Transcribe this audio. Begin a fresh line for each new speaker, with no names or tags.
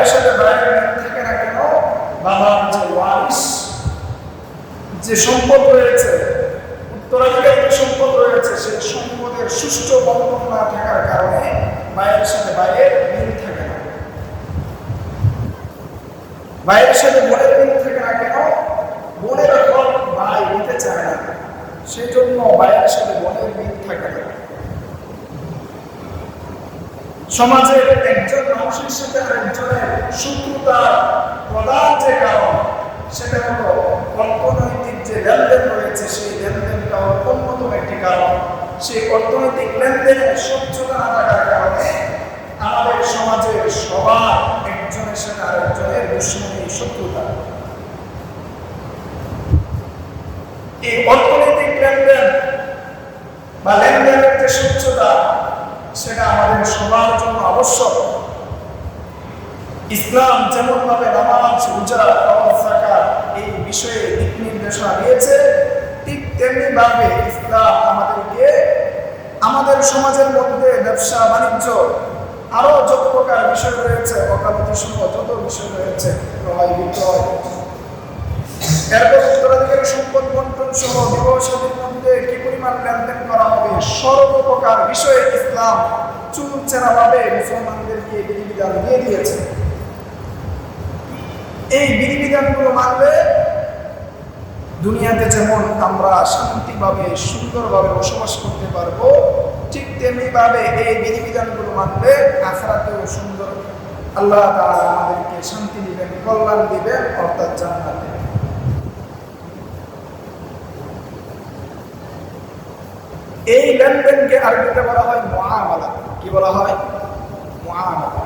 ভাইয়ের সাথে ভাইয়ের মিল থাকে না কেন, বাবার যে ওয়ারিস, যে সম্পদ রয়েছে, উত্তরাধিকারী যে সম্পদ রয়েছে, সেই সম্পদের সুষ্ঠু বন্টন না থাকার কারণে ভাইয়ের সাথে ভাইয়ের মিল থাকে না। ভাইয়ের সাথে বোনের মিল থাকে না কেন, বোনের হক ভাই নিতে চায় না, সেই জন্য ভাইয়ের সাথে বোনের মিল থাকে না। সমাজের একজন মানুষের সাথে আরেকজনের শত্রুতার প্রধান যে কারণ, সেটা হলো অর্থনৈতিক যে লেনদেন রয়েছে, সেই লেনদেনটা অন্যতম একটি কারণ। সেই অর্থনৈতিক লেনদেনের স্বচ্ছতা না থাকার কারণে আমাদের সমাজের সবার একজনের সাথে আরেকজনের দুশ্মনী, শত্রুতা। এই অর্থনৈতিক লেনদেন বা লেনদেনের যে স্বচ্ছতা, সেটা আমাদের সবার জন্য আবশ্যক। ইসলাম যেমন ভাবে নামাজ, রোজা, হজ, যাকাত এই বিষয়ে দিক নির্দেশনা দিয়েছে, ঠিক তেমনি ভাবে ইসলাম আমাদেরকে আমাদের সমাজের মধ্যে ব্যবসা বাণিজ্য আরো যত প্রকার বিষয় রয়েছে, ওকালতি সহ যত বিষয় রয়েছে, ক্রয় বিক্রয়, এরপর উত্তরাধিকারী সম্পদ বন্টন সহ বিবাহ শাদীর মধ্যে কি পরিমাণ লেনদেন করা হবে, সর্বপ্রকার বিষয়ে ইসলাম চুলচেরা ভাবে মুসলমানদেরকে বিধিবিধান দিয়ে দিয়েছে। এই বিধিবিধানগুলো মানলে দুনিয়াতে যেমন আমরা শান্তিভাবে সুন্দরভাবে বসবাস করতে পারবো, ঠিক তেমনি ভাবে এই বিধিবিধানগুলো মানলে আখিরাতেও সুন্দর আল্লাহ তাআলা আমাদেরকে শান্তি দিবেন, কল্যাণ দিবেন, অর্থাৎ জান্নাত দিবেন। এই লেনদেনকে আরবিতে বলা হয় মুআমালা। কি বলা হয়? মুআমালা।